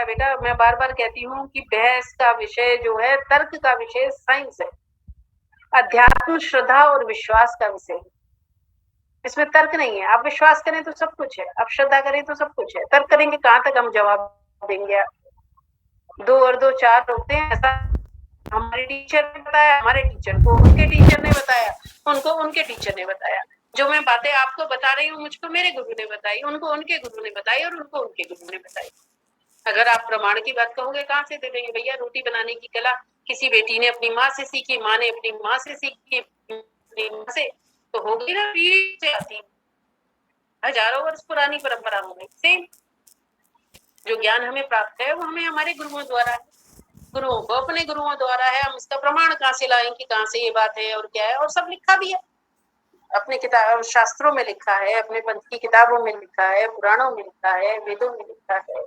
बेटा, मैं बार बार कहती हूँ कि बहस का विषय जो है, तर्क का विषय साइंस है, अध्यात्म, श्रद्धा और विश्वास का विषय है। इसमें तर्क नहीं है। आप विश्वास करें तो सब कुछ है, आप श्रद्धा करें तो सब कुछ है। तर्क करेंगे कहाँ तक हम जवाब देंगे? 2 और 2 4 होते हैं, ऐसा हमारे टीचर ने बताया, हमारे टीचर को उनके टीचर ने बताया, उनको उनके टीचर ने बताया। जो मैं बातें आपको बता रही हूँ, मुझको मेरे गुरु ने बताई, उनको उनके गुरु ने बताई और उनको उनके गुरु ने बताई। अगर आप प्रमाण की बात कहोगे, कहाँ से दे देंगे भैया? रोटी बनाने की कला किसी बेटी ने अपनी माँ से सीखी, माँ ने अपनी माँ से सीखी, अपनी माँ से, तो होगी ना, पीढ़ी से आती, हजारों वर्ष पुरानी परंपरा हो गई। सेम जो ज्ञान हमें प्राप्त है वो हमें हमारे गुरुओं द्वारा है, गुरुओं को अपने गुरुओं द्वारा है। हम इसका प्रमाण कहाँ से लाएं कि कहाँ से ये बात है और क्या है? और सब लिखा भी है अपने किताब शास्त्रों में, लिखा है अपने पंथ की किताबों में, लिखा है पुराणों में, लिखा है वेदों में, लिखा है।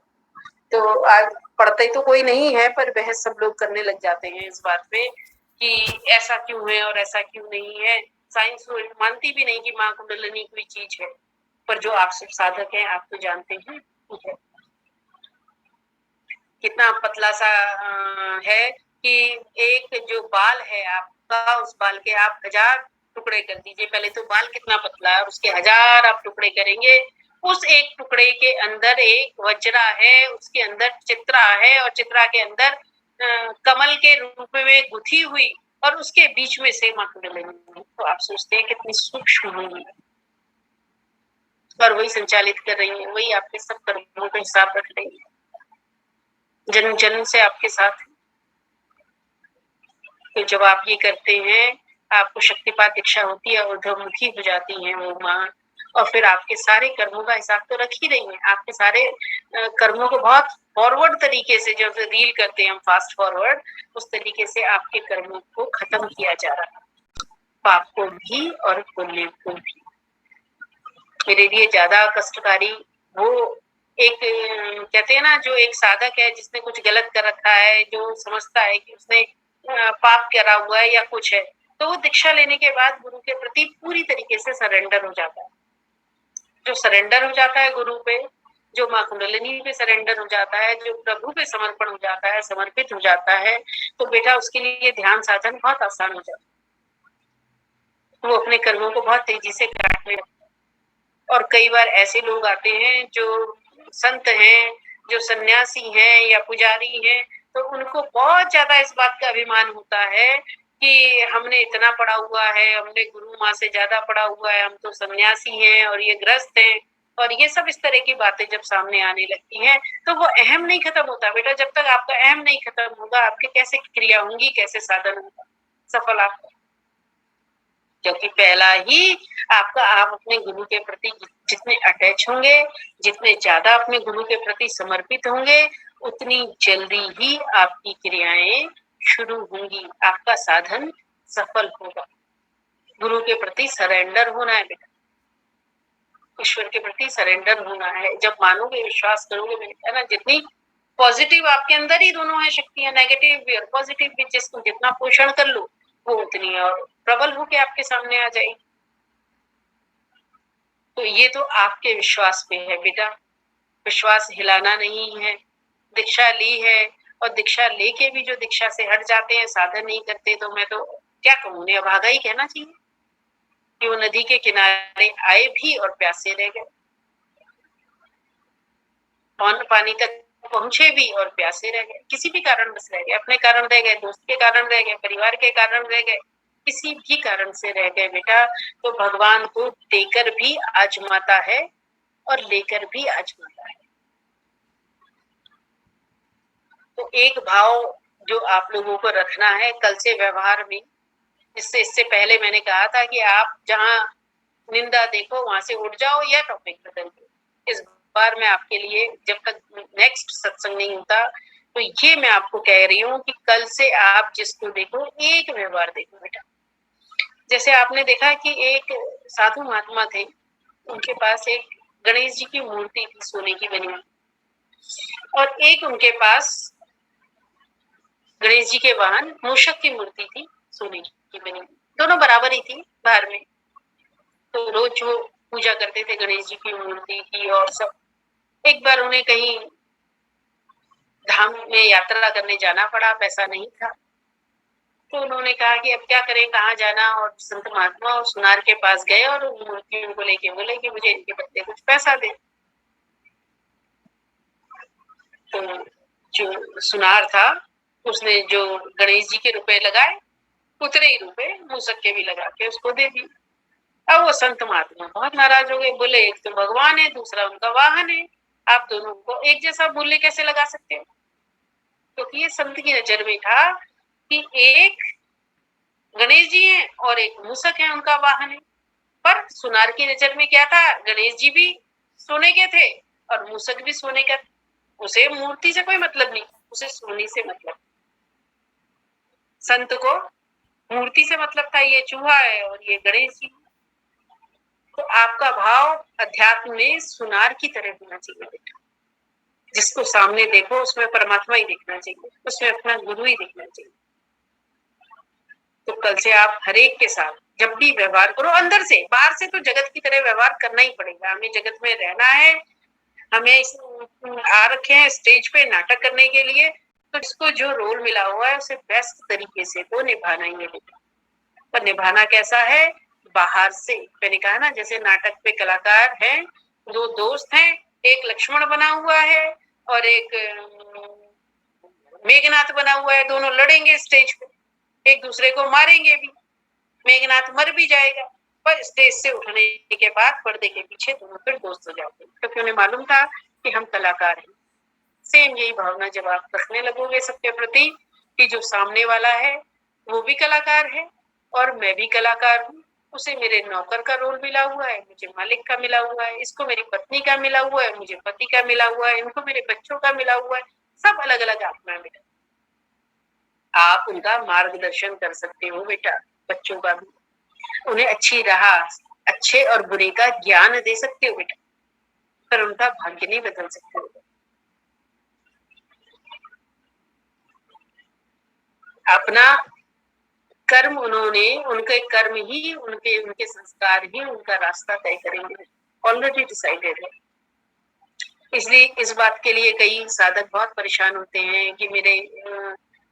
तो आज पढ़ते तो कोई नहीं है, पर बहस सब लोग करने लग जाते हैं इस बात पे कि ऐसा क्यों है और ऐसा क्यों नहीं है। साइंस मानती भी नहीं कि माँ कुंडलिनी कोई चीज है, पर जो आप सब साधक हैं आप तो जानते हैं है। कितना पतला सा है कि एक जो बाल है आपका, उस बाल के आप 1000 टुकड़े कर दीजिए। पहले तो बाल कितना पतला है और उसके 1000 आप टुकड़े करेंगे। उस एक टुकड़े के अंदर एक वज्रा है, उसके अंदर चित्रा है और चित्रा के अंदर कमल के रूप में गुथी हुई और उसके बीच में से माँ कुंडलिनी। तो आप सोचते हैं कितनी सूक्ष्म होगी और वही संचालित कर रही है, वही आपके सब कर्मों का हिसाब रख रही है, जन्म जन्म से आपके साथ। तो जब आप ये करते हैं, आपको शक्तिपात दीक्षा होती है, ऊर्ध्वमुखी हो जाती है वो माँ, और फिर आपके सारे कर्मों का हिसाब तो रख ही रही है। आपके सारे कर्मों को बहुत फॉरवर्ड तरीके से, जब रील करते हैं हम फास्ट फॉरवर्ड, उस तरीके से आपके कर्मों को खत्म किया जा रहा है, पाप को भी और पुण्य को भी। मेरे लिए ज्यादा कष्टकारी वो एक कहते हैं ना, जो एक साधक है जिसने कुछ गलत कर रखा है, जो समझता है कि उसने पाप करा हुआ है या कुछ है, तो वो दीक्षा लेने के बाद गुरु के प्रति पूरी तरीके से सरेंडर हो जाता है। जो सरेंडर हो जाता है गुरु पे, जो माँ कुंडलिनी पे सरेंडर हो जाता है, जो प्रभु पे समर्पण हो जाता है, समर्पित हो जाता है, तो बेटा उसके लिए ध्यान साधन बहुत आसान हो जाता है। वो अपने कर्मों को बहुत तेजी से काटने लगता है। और कई बार ऐसे लोग आते हैं जो संत हैं, जो सन्यासी हैं या पुजारी हैं, तो उनको बहुत ज्यादा इस बात का अभिमान होता है कि हमने इतना पढ़ा हुआ है, हमने गुरु माँ से ज्यादा पढ़ा हुआ है, हम तो सन्यासी हैं और ये गृहस्थ हैं, और ये सब इस तरह की बातें जब सामने आने लगती हैं, तो वो अहम नहीं खत्म होता बेटा। जब तक आपका अहम नहीं खत्म होगा, आपके कैसे क्रिया होंगी, कैसे साधन होगा सफल आपका? क्योंकि पहला ही आपका, आप अपने गुरु के प्रति जितने अटैच होंगे, जितने ज्यादा अपने गुरु के प्रति समर्पित होंगे, उतनी जल्दी ही आपकी क्रियाएं शुरू होंगी, आपका साधन सफल होगा। गुरु के प्रति सरेंडर होना है बेटा, ईश्वर के प्रति सरेंडर होना है। जब मानोगे, विश्वास करोगे, मैंने कहा ना, जितनी पॉजिटिव आपके अंदर ही दोनों है शक्तियां, नेगेटिव भी और पॉजिटिव भी, जिसको जितना पोषण कर लो वो उतनी और प्रबल होके आपके सामने आ जाएगी। तो ये तो आपके विश्वास पे है बेटा, विश्वास हिलाना नहीं है। दीक्षा ली है और दीक्षा लेके भी जो दीक्षा से हट जाते हैं, साधन नहीं करते, तो मैं तो क्या कहूँ, उन्हें अभागा ही कहना चाहिए कि वो नदी के किनारे आए भी और प्यासे रह गए, पानी तक पहुंचे भी और प्यासे रह गए, किसी भी कारण बस रह गए, अपने कारण रह गए, दोस्त के कारण रह गए, परिवार के कारण रह गए, किसी भी कारण से रह गए बेटा, तो भगवान को देकर भी आजमाता है और लेकर भी आजमाता है। तो एक भाव जो आप लोगों को रखना है कल से व्यवहार में, इससे पहले मैंने कहा था कि आप जहां निंदा देखो वहां से उठ जाओ या टॉपिक बदल दो। इस बार मैं आपके लिए, जब तक नेक्स्ट सत्संग नहीं होता, तो ये मैं आपको कह रही हूँ कि कल से आप जिसको देखो, एक व्यवहार देखो बेटा। जैसे आपने देखा कि एक साधु महात्मा थे, उनके पास एक गणेश जी की मूर्ति थी सोने की बनी हुई, और एक उनके पास गणेश जी के वाहन मूषक की मूर्ति थी सोने की बनी हुई, दोनों बराबर ही थी बाहर में। तो रोज वो पूजा करते थे गणेश जी की मूर्ति की और सब। एक बार उन्हें कहीं धाम में यात्रा करने जाना पड़ा, पैसा नहीं था। तो उन्होंने कहा कि अब क्या करें, कहाँ जाना, और संत महात्मा और सुनार के पास गए और मूर्तियों को लेके बोले कि मुझे इनके बदले कुछ पैसा दे। तो जो सुनार था उसने जो गणेश जी के रुपए लगाए, उतने ही रुपए मूसक के भी लगा के उसको दे दी। अब वो संत महात्मा बहुत नाराज हो गए, बोले एक तो भगवान है, दूसरा उनका वाहन है, आप दोनों को एक जैसा मूल्य कैसे लगा सकते हो? क्योंकि ये संत की नजर में था कि एक गणेश जी हैं और एक मूसक है, उनका वाहन है। पर सुनार की नजर में क्या था, गणेश जी भी सोने के थे और मूसक भी सोने का। उसे मूर्ति से कोई मतलब नहीं, उसे सोने से मतलब। संत को मूर्ति से मतलब था, ये चूहा है और ये गणेश जी। तो आपका भाव अध्यात्म में सुनार की तरह होना चाहिए बेटा। जिसको सामने देखो उसमें परमात्मा ही देखना चाहिए, उसमें अपना गुरु ही देखना चाहिए। तो कल से आप हर एक के साथ जब भी व्यवहार करो, अंदर से, बाहर से तो जगत की तरह व्यवहार करना ही पड़ेगा। हमें जगत में रहना है, हमें आ रखे हैं स्टेज पे नाटक करने के लिए, तो इसको जो रोल मिला हुआ है उसे बेस्ट तरीके से तो निभाना ही है बेटा। पर निभाना कैसा है, बाहर से। मैंने कहा ना, जैसे नाटक पे कलाकार हैं, दो दोस्त हैं, एक लक्ष्मण बना हुआ है और एक मेघनाथ बना हुआ है, दोनों लड़ेंगे स्टेज पे, एक दूसरे को मारेंगे भी, मेघनाथ मर भी जाएगा, पर स्टेज से उठने के बाद पर्दे के पीछे दोनों फिर दोस्त हो जाते हैं, क्योंकि उन्हें मालूम था कि हम कलाकार हैं। सेम यही भावना जब आप रखने लगोगे सबके प्रति कि जो सामने वाला है वो भी कलाकार है और मैं भी कलाकार हूँ, उसे मेरे नौकर का रोल मिला हुआ है, मुझे मालिक का मिला हुआ है, इसको मेरी पत्नी का मिला हुआ है, मुझे पति का मिला हुआ है, इनको मेरे बच्चों का मिला हुआ है, सब अलग अलग आत्मा मिला। आप उनका मार्गदर्शन कर सकते हो बेटा, बच्चों का भी, उन्हें अच्छी राह, अच्छे और बुरे का ज्ञान दे सकते हो बेटा, पर उनका भाग्य नहीं बदल सकते हो। अपना कर्म उन्होंने, उनके कर्म ही, उनके उनके संस्कार ही उनका रास्ता तय करेंगे, ऑलरेडी डिसाइडेड है। इसलिए इस बात के लिए कई साधक बहुत परेशान होते हैं कि मेरे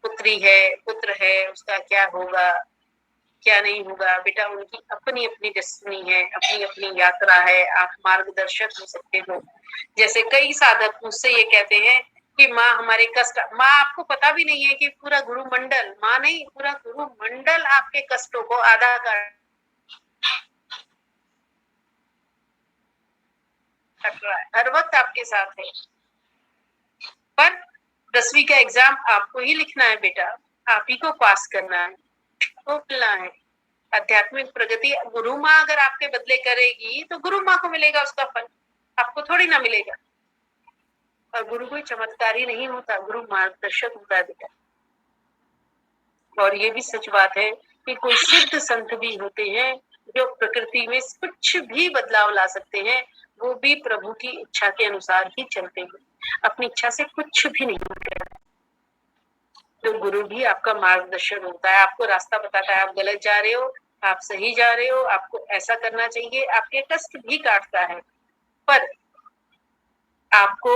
पुत्री है, पुत्र है, उसका क्या होगा, क्या नहीं होगा। बेटा उनकी अपनी अपनी डेस्टिनी है, अपनी अपनी यात्रा है, आप मार्गदर्शक हो सकते हो। जैसे कई साधक मुझसे ये कहते हैं कि माँ हमारे कष्ट, माँ आपको पता भी नहीं है कि पूरा गुरु मंडल, माँ नहीं पूरा गुरु मंडल आपके कष्टों को आधा कर रहा है, हर वक्त आपके साथ है। पर 10वीं का एग्जाम आपको ही लिखना है बेटा, आप ही को पास करना है, तो मिलना है। आध्यात्मिक प्रगति गुरु माँ अगर आपके बदले करेगी तो गुरु माँ को मिलेगा उसका फल, आपको थोड़ी ना मिलेगा। और गुरु कोई चमत्कारी नहीं होता, गुरु मार्गदर्शक होता है बेटा। और ये भी सच बात है कि कोई सिद्ध संत भी होते हैं जो प्रकृति में कुछ भी बदलाव ला सकते हैं, वो भी प्रभु की इच्छा के अनुसार ही चलते हैं, अपनी इच्छा से कुछ भी नहीं होता। तो गुरु भी आपका मार्गदर्शन होता है, आपको रास्ता बताता है, आप गलत जा रहे हो, आप सही जा रहे हो, आपको ऐसा करना चाहिए, आपके कष्ट भी काटता है। पर आपको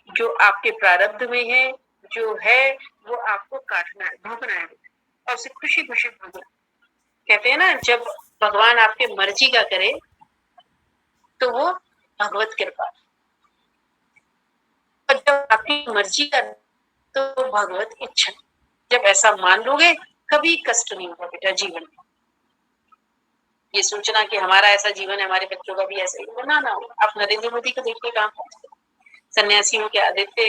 जो आपके प्रारब्ध में है, जो है वो आपको काटना है, भोगना है, और उसे खुशी खुशी भोगना। कहते हैं ना, जब भगवान आपके मर्जी का करे तो वो भगवत कृपा, और जब आपकी मर्जी का तो भगवत इच्छा। जब ऐसा मान लोगे कभी कष्ट नहीं होगा बेटा जीवन में। ये सोचना कि हमारा ऐसा जीवन है, हमारे बच्चों का भी ऐसा ही होगा, ना हो। आप नरेंद्र मोदी को देखिए, कहाँ पहुंचते, सन्यासियों के आदित्य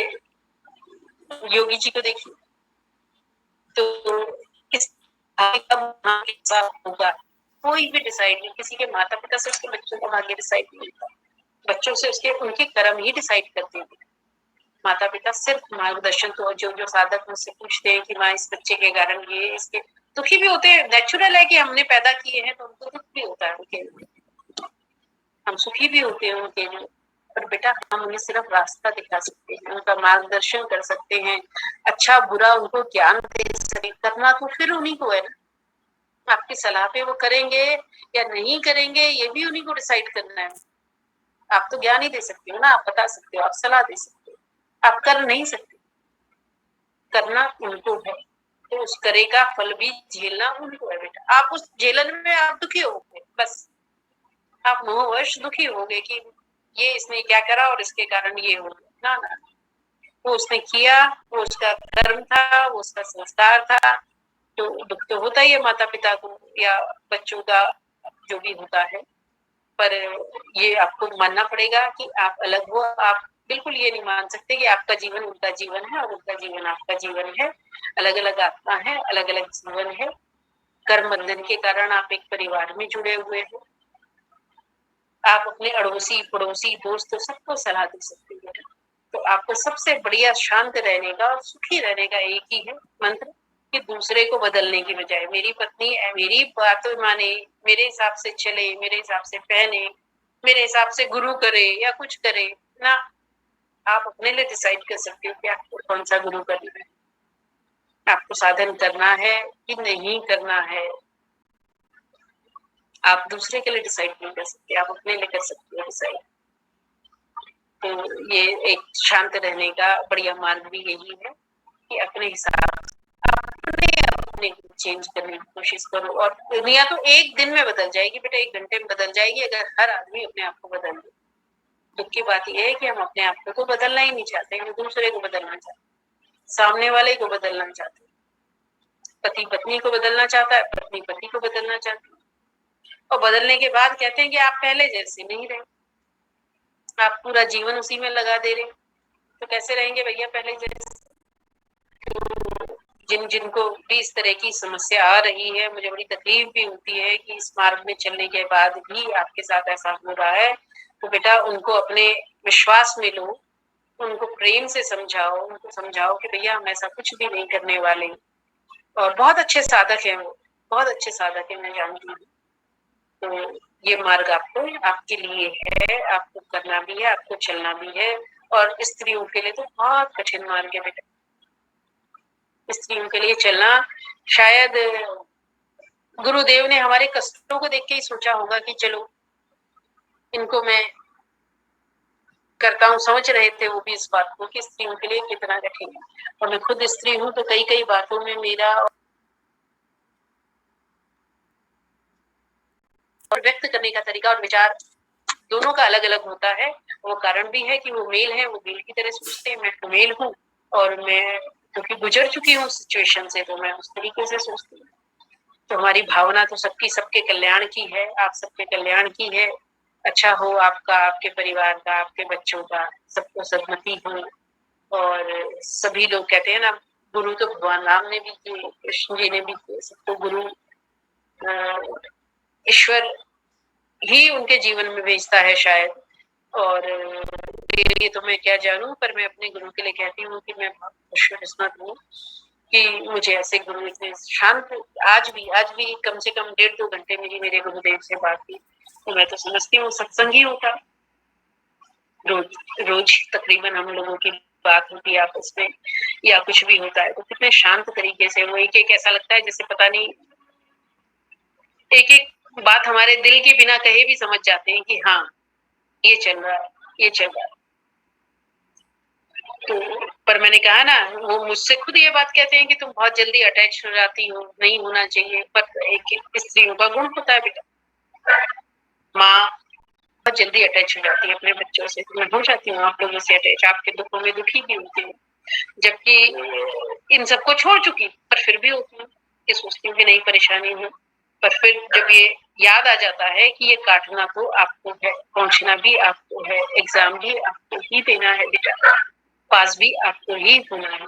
योगी जी को देखिए, तो किस होगा कोई भी डिसाइड नहीं, किसी के माता पिता से उसके बच्चों का भाग्य डिसाइड नहीं होता, बच्चों से उसके उनके कर्म ही डिसाइड करते हैं। माता पिता सिर्फ मार्गदर्शन, तो जो साधक मुझसे पूछते हैं कि माँ इस बच्चे के कारण ये, इसके दुखी भी होते हैं, नेचुरल है कि हमने पैदा किए हैं तो उनको दुख भी होता है उनके लिए, हम सुखी भी होते हैं उनके लिए। पर बेटा हम उन्हें सिर्फ रास्ता दिखा सकते हैं, उनका मार्गदर्शन कर सकते हैं, अच्छा बुरा उनको ज्ञान दे सकते, करना तो फिर उन्हीं को है ना। आपकी सलाह पे वो करेंगे या नहीं करेंगे ये भी उन्हीं को डिसाइड करना है। आप तो ज्ञान ही दे सकते हो ना, आप बता सकते हो, आप सलाह दे सकते हो, आप कर नहीं सकते। करना उनको है, तो उस करे का फल भी झेलना उनको है बेटा। आप उस झेलन में आप दुखी होगे, बस आप मोहवश दुखी होगे कि ये इसने क्या करा और इसके कारण ये हो गया। ना ना, वो उसने किया, वो उसका कर्म था, वो उसका संस्कार था। तो दुख तो होता ही है माता पिता को या बच्चों का जो भी होता है, पर ये आपको मानना पड़ेगा कि आप अलग हो। आप बिल्कुल ये नहीं मान सकते कि आपका जीवन उनका जीवन है और उनका जीवन आपका जीवन है। अलग अलग आत्मा है, अलग अलग जीवन है। कर्म बंधन के कारण आप एक परिवार में जुड़े हुए हो। आप अपने अड़ोसी पड़ोसी दोस्त सबको सलाह दे सकते हैं। तो आपको सबसे बढ़िया शांत रहने का और सुखी रहने का एक ही है मंत्र कि दूसरे को बदलने की बजाय मेरी पत्नी मेरी बातों माने, मेरे हिसाब से चले, मेरे हिसाब से पहने, मेरे हिसाब से गुरु करे या कुछ करे ना। आप अपने लिए डिसाइड कर सकते हो कि आपको कौन सा गुरु करना है, आपको साधन करना है कि नहीं करना है। आप दूसरे के लिए डिसाइड नहीं कर सकते, आप अपने लिए कर सकते हो डिसाइड। तो ये एक शांत रहने का बढ़िया मार्ग भी यही है कि अपने हिसाब से अपने चेंज करने की कोशिश करो। और दुनिया तो एक दिन में बदल जाएगी बेटा, 1 घंटे में बदल जाएगी अगर हर आदमी अपने आप को बदल दे। दुख की बात यह है कि हम अपने आप को तो बदलना ही नहीं चाहते, हम दूसरे को बदलना चाहते, सामने वाले को बदलना चाहते। पति पत्नी को बदलना चाहता है, पत्नी पति को बदलना चाहती है, और बदलने के बाद कहते हैं कि आप पहले जैसे नहीं रहे, आप पूरा जीवन उसी में लगा दे रहे। तो कैसे रहेंगे भैया पहले जैसे? जिनको भी इस तरह की समस्या आ रही है, मुझे बड़ी तकलीफ भी होती है कि इस मार्ग में चलने के बाद भी आपके साथ ऐसा हो रहा है। तो बेटा उनको अपने विश्वास में लो, उनको प्रेम से समझाओ, उनको समझाओ कि भैया हम ऐसा कुछ भी नहीं करने वाले। और बहुत अच्छे साधक हैं वो, बहुत अच्छे साधक है, मैं जानती हूँ। तो ये मार्ग आपको आपके लिए है, आपको करना भी है, आपको चलना भी है। और स्त्रियों के लिए तो बहुत कठिन मार्ग है बेटा। स्त्रियों के लिए चलना, शायद गुरुदेव ने हमारे कष्टों को देख के ही सोचा होगा कि चलो इनको मैं करता हूँ। समझ रहे थे वो भी इस बात को कि स्त्रियों के लिए कितना कठिन है। और मैं खुद स्त्री हूँ तो कई कई बातों में मेरा और व्यक्त करने का तरीका और विचार दोनों का अलग अलग होता है। वो कारण भी है कि वो मेल है, वो मेल की तरह सोचते हैं, मैं फीमेल हूँ और मैं क्योंकि गुजर चुकी हूँ सिचुएशन से, तो मैं उस तरीके से सोचती हूँ। तो हमारी भावना तो सबकी सबके कल्याण की है, आप सबके कल्याण की है। अच्छा हो आपका, आपके परिवार का, आपके बच्चों का, सबको सदमति हो। और सभी लोग कहते हैं ना, गुरु तो भगवान राम ने भी किए, कृष्ण जी ने भी किए, सबको गुरु ईश्वर ही उनके जीवन में भेजता है शायद। और ये तो मैं क्या जानूं, पर मैं अपने गुरु के लिए कहती हूँ कि मैं बहुत खुशकिस्मत हूँ कि मुझे ऐसे गुरु इतने शांत, आज भी कम से कम 1.5-2 घंटे मेरी मेरे गुरुदेव से बात की, तो मैं तो समझती हूँ सत्संगी होता। रोज तकरीबन हम लोगों की बात होती है आपस में या कुछ भी होता है, तो कितने शांत तरीके से वो एक एक ऐसा लगता है जैसे पता नहीं, एक एक बात हमारे दिल के बिना कहे भी समझ जाते हैं कि हाँ ये चल रहा है, ये चल रहा है। तो पर मैंने कहा ना, वो मुझसे खुद ये बात कहते हैं कि तुम बहुत जल्दी अटैच हो जाती हो, नहीं होना चाहिए। पर एक स्त्रियों का गुण होता है बेटा, माँ बहुत जल्दी अटैच हो जाती है अपने बच्चों से। मैं हो जाती हूँ आप लोगों से अटैच, आपके दुखों में दुखी भी होती हूँ, जबकि इन सबको छोड़ चुकी, पर फिर भी होती हूँ कि सोचती हूँ कि नहीं परेशानी हूँ। पर फिर जब ये याद आ जाता है कि ये काटना तो आपको है, पहुंचना भी आपको है, एग्जाम भी आपको ही देना है बेटा, पास भी आपको ही होना है।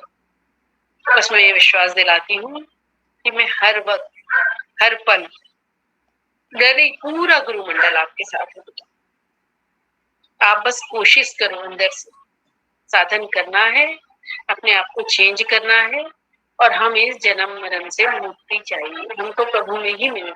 बस मैं ये विश्वास दिलाती हूँ कि मैं हर वक्त हर पल मेरी पूरा गुरुमंडल आपके साथ है। आप बस कोशिश करो, अंदर से साधन करना है, अपने आप को चेंज करना है। और हमें इस जन्म मरण से मुक्ति चाहिए, हमको प्रभु में ही मिलना